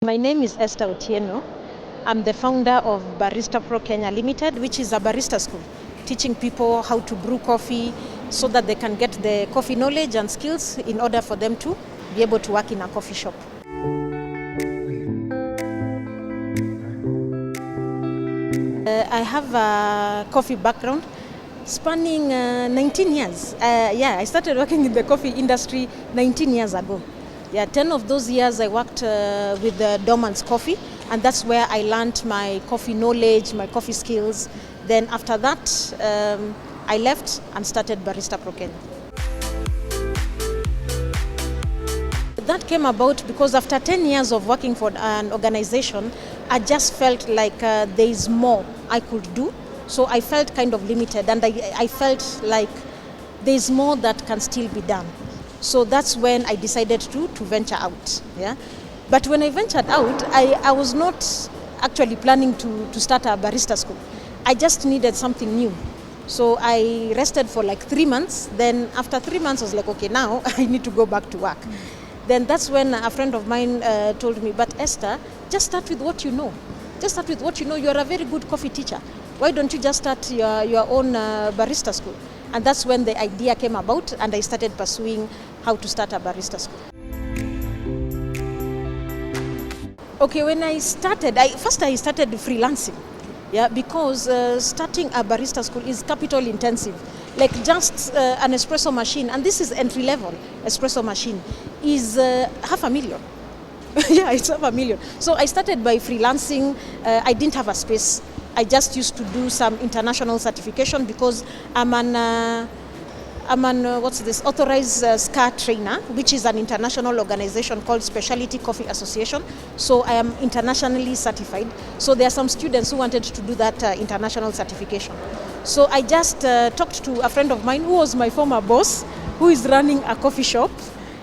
My name is Esther Otieno. I'm the founder of Barista Pro Kenya Limited, which is a barista school, teaching people how to brew coffee so that they can get the coffee knowledge and skills in order for them to be able to work in a coffee shop. I have a coffee background spanning 19 years. I started working in the coffee industry 19 years ago. 10 of those years I worked with Dorman's Coffee, and that's where I learned my coffee knowledge, my coffee skills. Then after that, I left and started Barista Pro Kenya. That came about because after 10 years of working for an organization, I just felt like there is more I could do. So I felt kind of limited, and I felt like there is more that can still be done. So that's when I decided to venture out. But when I ventured out, I was not actually planning to start a barista school. I just needed something new. So I rested for like 3 months. Then after 3 months, I was like, okay, now I need to go back to work. Then that's when a friend of mine told me, but Esther, just start with what you know. Just start with what you know. You're a very good coffee teacher. Why don't you just start your own barista school? And that's when the idea came about, and I started pursuing how to start a barista school. Okay, when I started, first I started freelancing, because starting a barista school is capital intensive. Like just an espresso machine, and this is entry level espresso machine, is $500,000. It's $500,000. So I started by freelancing. I didn't have a space. I just used to do some international certification because I'm an authorized SCA trainer, which is an international organization called Specialty Coffee Association. So I am internationally certified. So there are some students who wanted to do that international certification. So I just talked to a friend of mine who was my former boss, who is running a coffee shop,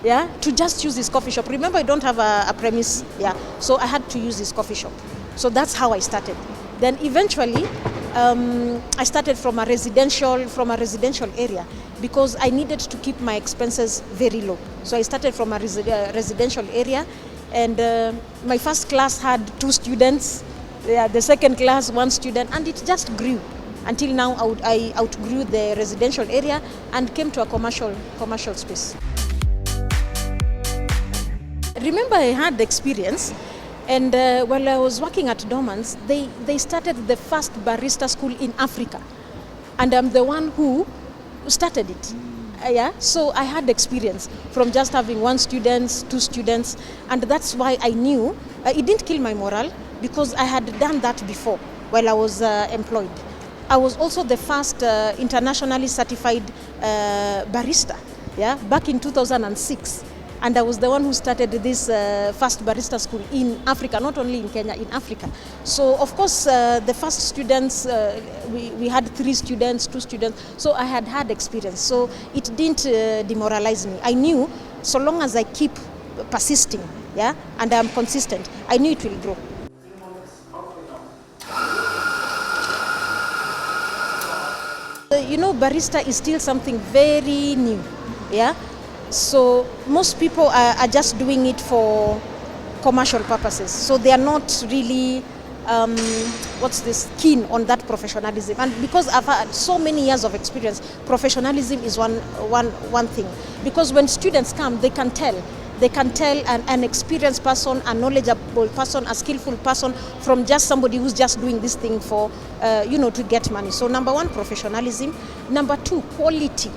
to just use his coffee shop. Remember, I don't have a premise, so I had to use his coffee shop. So that's how I started. Then eventually, I started from a residential area because I needed to keep my expenses very low. So I started from a residential area, and my first class had 2 students, the second class 1 student, and it just grew until now. I outgrew the residential area and came to a commercial space. Remember, I had the experience. And while I was working at Dorman's, they started the first barista school in Africa. And I'm the one who started it. So I had experience from just having 1 student, 2 students. And that's why I knew it didn't kill my morale, because I had done that before while I was employed. I was also the first internationally certified barista, back in 2006. And I was the one who started this first barista school in Africa, not only in Kenya, in Africa. So of course, the first students, we had 3 students, 2 students. So I had experience. So it didn't demoralize me. I knew so long as I keep persisting, and I'm consistent, I knew it will grow. Barista is still something very new, So most people are just doing it for commercial purposes. So they are not really, keen on that professionalism. And because I've had so many years of experience, professionalism is one thing. Because when students come, they can tell an experienced person, a knowledgeable person, a skillful person from just somebody who's just doing this thing for, to get money. So number 1, professionalism. Number 2, quality.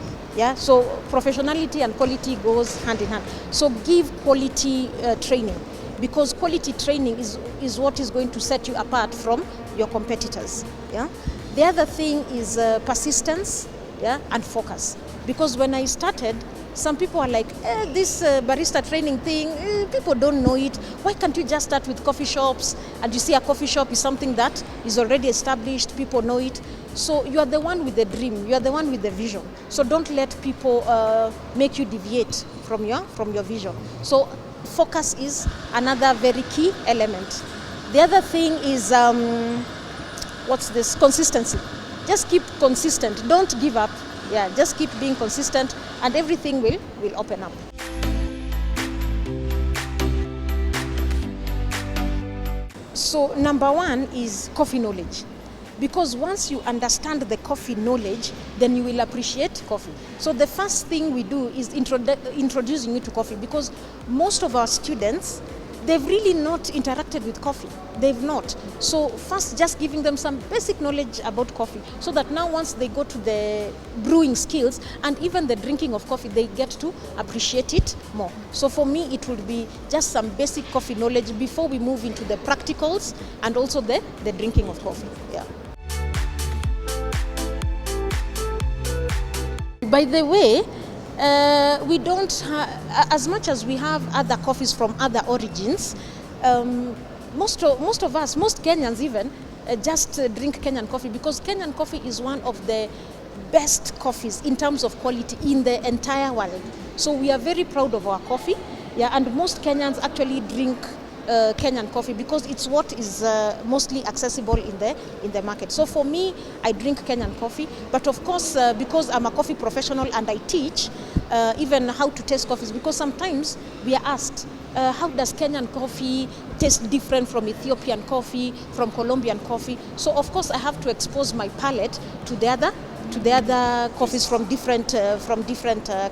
So professionality and quality goes hand in hand. So give quality training, because quality training is what is going to set you apart from your competitors. The other thing is persistence, and focus. Because when I started, some people are like, this barista training thing, people don't know it. Why can't you just start with coffee shops? And you see, a coffee shop is something that is already established, people know it. So you are the one with the dream, you are the one with the vision. So don't let people make you deviate from your vision. So focus is another very key element. The other thing is, consistency. Just keep consistent, don't give up. Just keep being consistent, and everything will open up. So number one is coffee knowledge. Because once you understand the coffee knowledge, then you will appreciate coffee. So the first thing we do is introducing you to coffee, because most of our students, they've really not interacted with coffee. They've not. So first, just giving them some basic knowledge about coffee, so that now once they go to the brewing skills and even the drinking of coffee, they get to appreciate it more. So for me, it would be just some basic coffee knowledge before we move into the practicals and also the drinking of coffee. Yeah. By the way, we don't as much as we have other coffees from other origins. Most of us, most Kenyans even, just drink Kenyan coffee, because Kenyan coffee is one of the best coffees in terms of quality in the entire world. So we are very proud of our coffee, yeah, and most Kenyans actually drink Kenyan coffee because it's what is mostly accessible in the market. So for me, I drink Kenyan coffee, but of course, because I'm a coffee professional and I teach even how to taste coffees, because sometimes we are asked, how does Kenyan coffee taste different from Ethiopian coffee, from Colombian coffee? So of course, I have to expose my palate to the other coffees from different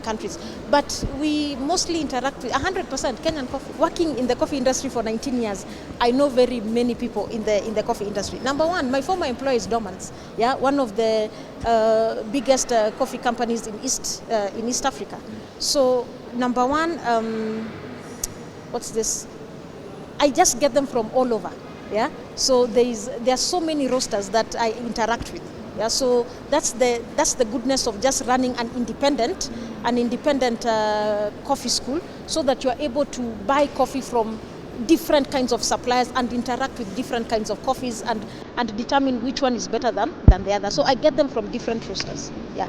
countries. But we mostly interact with 100% Kenyan coffee. Working in the coffee industry for 19 years, I know very many people in the coffee industry. Number one, my former employer is Dormans, yeah, one of the biggest coffee companies in East Africa. So number one, what's this? I just get them from all over, yeah. So there are so many roasters that I interact with. Yeah, so that's the goodness of just running an independent coffee school, so that you are able to buy coffee from different kinds of suppliers and interact with different kinds of coffees and determine which one is better than the other. So I get them from different roasters. Yeah.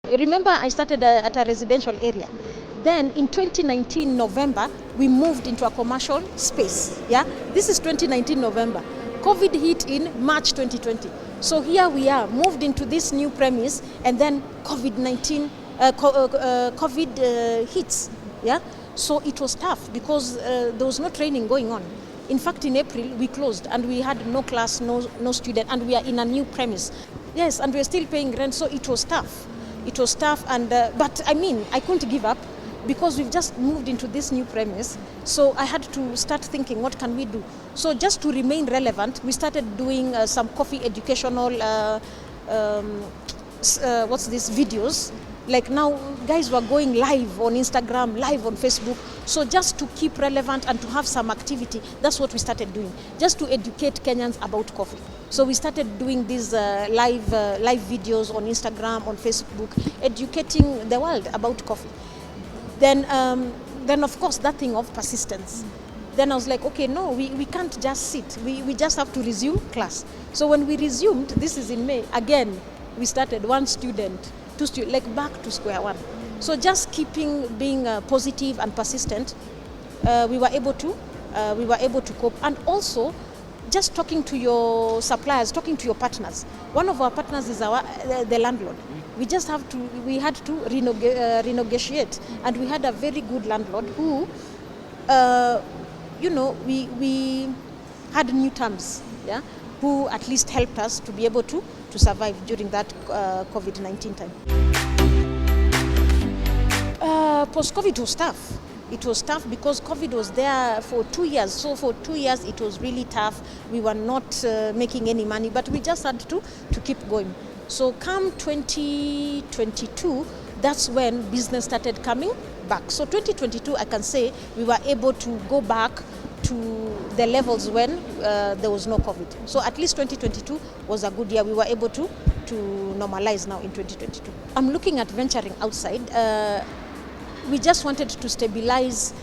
Remember, I started at a residential area. Then in 2019 November, we moved into a commercial space. Yeah, this is 2019 November. COVID hit in March 2020. So here we are, moved into this new premise, and then COVID-19, COVID hits. Yeah, so it was tough because there was no training going on. In fact, in April we closed and we had no class, no student, and we are in a new premise. Yes, and we're still paying rent, so it was tough. It was tough, and but I mean, I couldn't give up because we've just moved into this new premise. So I had to start thinking, what can we do? So just to remain relevant, we started doing some coffee educational, videos. Like now, guys were going live on Instagram, live on Facebook. So just to keep relevant and to have some activity, that's what we started doing, just to educate Kenyans about coffee. So we started doing these live videos on Instagram, on Facebook, educating the world about coffee. Then of course, that thing of persistence. Then I was like, okay, no, we can't just sit. We just have to resume class. So when we resumed, this is in May, again, we started one student, two students, like back to square one. So just being positive and persistent, we were able to cope. And also, just talking to your suppliers, talking to your partners. One of our partners is the landlord. We had to renegotiate, and we had a very good landlord who, we had new terms, yeah, who at least helped us to be able to survive during that COVID-19 time. Post-COVID was tough. It was tough because COVID was there for 2 years. So for 2 years, it was really tough. We were not making any money, but we just had to keep going. So come 2022, that's when business started coming back. So 2022, I can say we were able to go back to the levels when there was no COVID. So at least 2022 was a good year. We were able to to normalize now in 2022. I'm looking at venturing outside. We just wanted to stabilize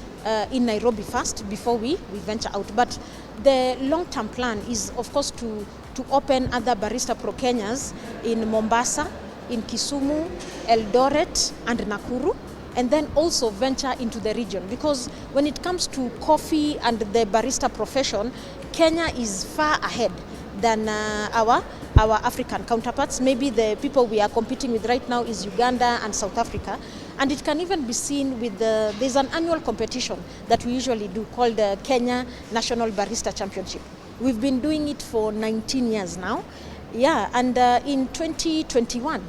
in Nairobi first before we venture out. But the long-term plan is, of course, to open other Barista Pro Kenyas in Mombasa, in Kisumu, Eldoret, and Nakuru, and then also venture into the region. Because when it comes to coffee and the barista profession, Kenya is far ahead than our African counterparts. Maybe the people we are competing with right now is Uganda and South Africa. And it can even be seen with there's an annual competition that we usually do called the Kenya National Barista Championship. We've been doing it for 19 years now. Yeah, and in 2021,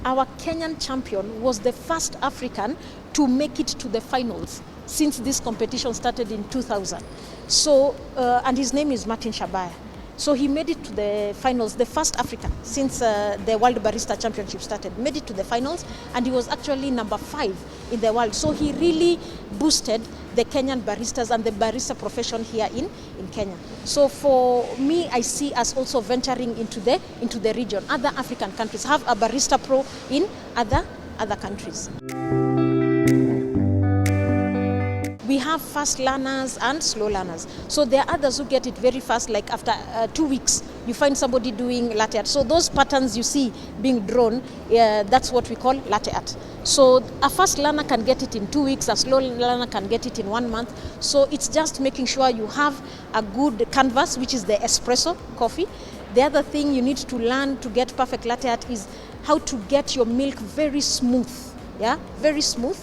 our Kenyan champion was the first African to make it to the finals since this competition started in 2000. So, and his name is Martin Shabaya. So he made it to the finals, the first African since the World Barista Championship started, made it to the finals, and he was actually number 5 in the world. So he really boosted the Kenyan baristas and the barista profession here in Kenya. So for me, I see us also venturing into the region. Other African countries have a Barista Pro in other countries. We have fast learners and slow learners. So there are others who get it very fast, like after 2 weeks, you find somebody doing latte art. So those patterns you see being drawn, that's what we call latte art. So a fast learner can get it in 2 weeks, a slow learner can get it in 1 month. So it's just making sure you have a good canvas, which is the espresso coffee. The other thing you need to learn to get perfect latte art is how to get your milk very smooth, very smooth.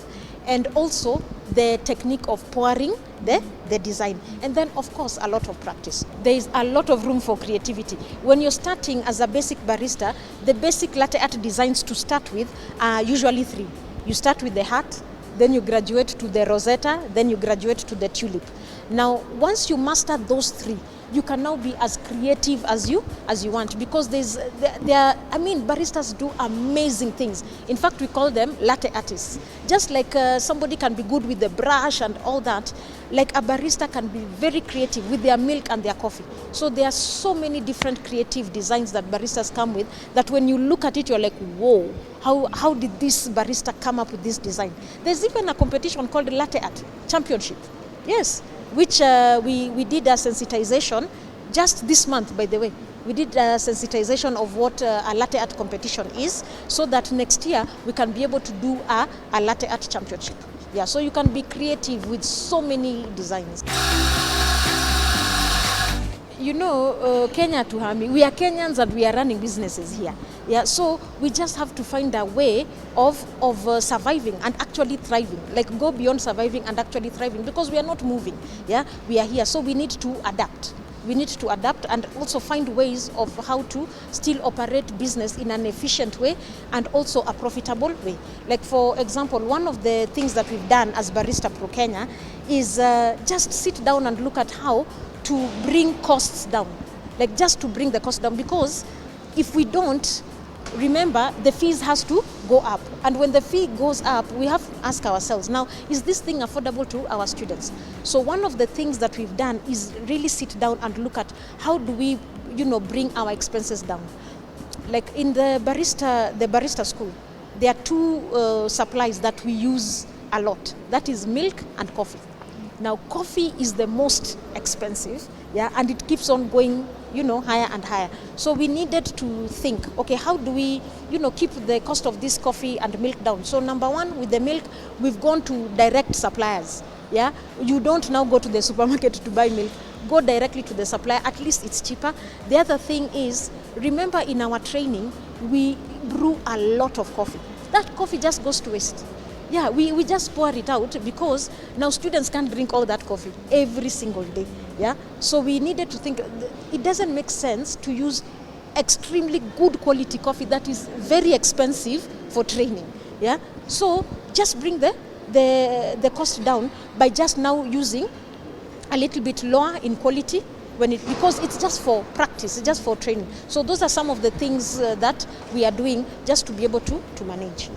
And also the technique of pouring the design. And then, of course, a lot of practice. There is a lot of room for creativity. When you're starting as a basic barista, the basic latte art designs to start with are usually 3. You start with the heart, then you graduate to the rosetta, then you graduate to the tulip. Now, once you master those 3, you can now be as creative as you want, because baristas do amazing things. In fact, we call them latte artists. Just like somebody can be good with the brush and all that, like a barista can be very creative with their milk and their coffee. So there are so many different creative designs that baristas come with that when you look at it, you're like, whoa, how did this barista come up with this design? There's even a competition called the Latte Art Championship. Yes, which we did a sensitization just this month, by the way. We did a sensitization of what a latte art competition is, so that next year we can be able to do a latte art championship. Yeah, so you can be creative with so many designs. You know, Kenya to Hami, we are Kenyans and we are running businesses here. Yeah, so we just have to find a way of surviving and actually thriving, like go beyond surviving and actually thriving, because we are not moving. Yeah, we are here, so we need to adapt. We need to adapt and also find ways of how to still operate business in an efficient way and also a profitable way. Like for example, one of the things that we've done as Barista Pro Kenya is just sit down and look at how to bring costs down, like just to bring the cost down, because if we don't, remember the fees has to go up, and when the fee goes up, we have to ask ourselves, now is this thing affordable to our students? So one of the things that we've done is really sit down and look at how do we bring our expenses down. Like in the barista school, there are 2 supplies that we use a lot, that is milk and coffee. Now, coffee is the most expensive, and it keeps on going, higher and higher. So we needed to think, okay, how do we, keep the cost of this coffee and milk down? So number 1, with the milk, we've gone to direct suppliers. Yeah, you don't now go to the supermarket to buy milk. Go directly to the supplier. At least it's cheaper. The other thing is, remember in our training, we brew a lot of coffee. That coffee just goes to waste. Yeah, we just pour it out because now students can't drink all that coffee every single day. Yeah, so we needed to think it doesn't make sense to use extremely good quality coffee that is very expensive for training. Yeah, so just bring the cost down by just now using a little bit lower in quality because it's just for practice, it's just for training. So those are some of the things that we are doing just to be able to manage.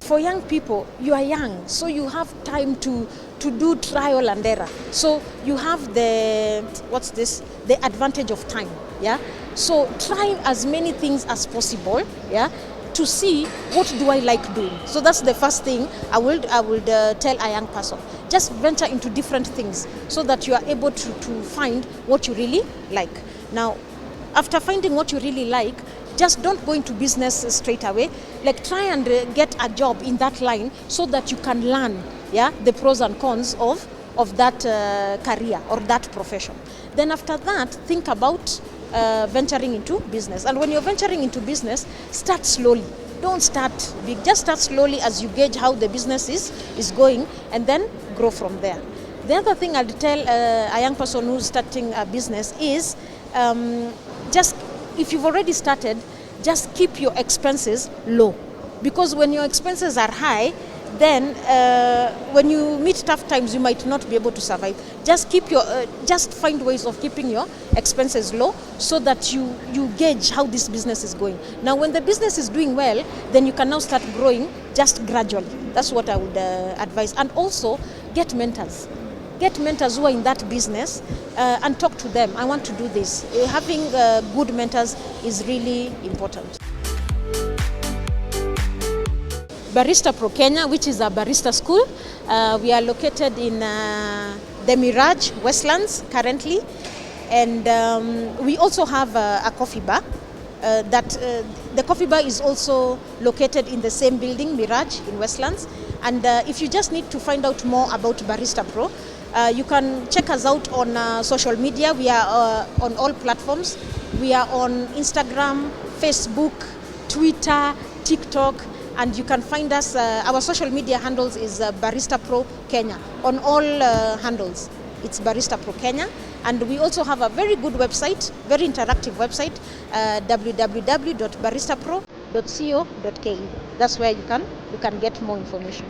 For young people, you are young, so you have time to do trial and error. So you have the advantage of time, yeah. So try as many things as possible, yeah, to see what do I like doing. So that's the first thing I would tell a young person. Just venture into different things so that you are able to find what you really like. Now, after finding what you really like, just don't go into business straight away. Like, try and get a job in that line so that you can learn, yeah, the pros and cons of that career or that profession. Then after that, think about venturing into business. And when you're venturing into business, start slowly. Don't start big. Just start slowly as you gauge how the business is going, and then grow from there. The other thing I'd tell a young person who's starting a business is just, if you've already started, just keep your expenses low. Because when your expenses are high, then when you meet tough times, you might not be able to survive. Just just find ways of keeping your expenses low so that you gauge how this business is going. Now, when the business is doing well, then you can now start growing just gradually. That's what I would advise. And also, get mentors. Get mentors who are in that business and talk to them. I want to do this. Having good mentors is really important. Barista Pro Kenya, which is a barista school. We are located in the Mirage, Westlands currently. And we also have a coffee bar. The coffee bar is also located in the same building, Mirage, in Westlands. And if you just need to find out more about Barista Pro, you can check us out on social media. We are on all platforms. We are on Instagram, Facebook, Twitter, TikTok, and you can find us. Our social media handles is Barista Pro Kenya. On all handles, it's Barista Pro Kenya. And we also have a very good website, very interactive website, www.baristapro.co.ke. That's where you can get more information.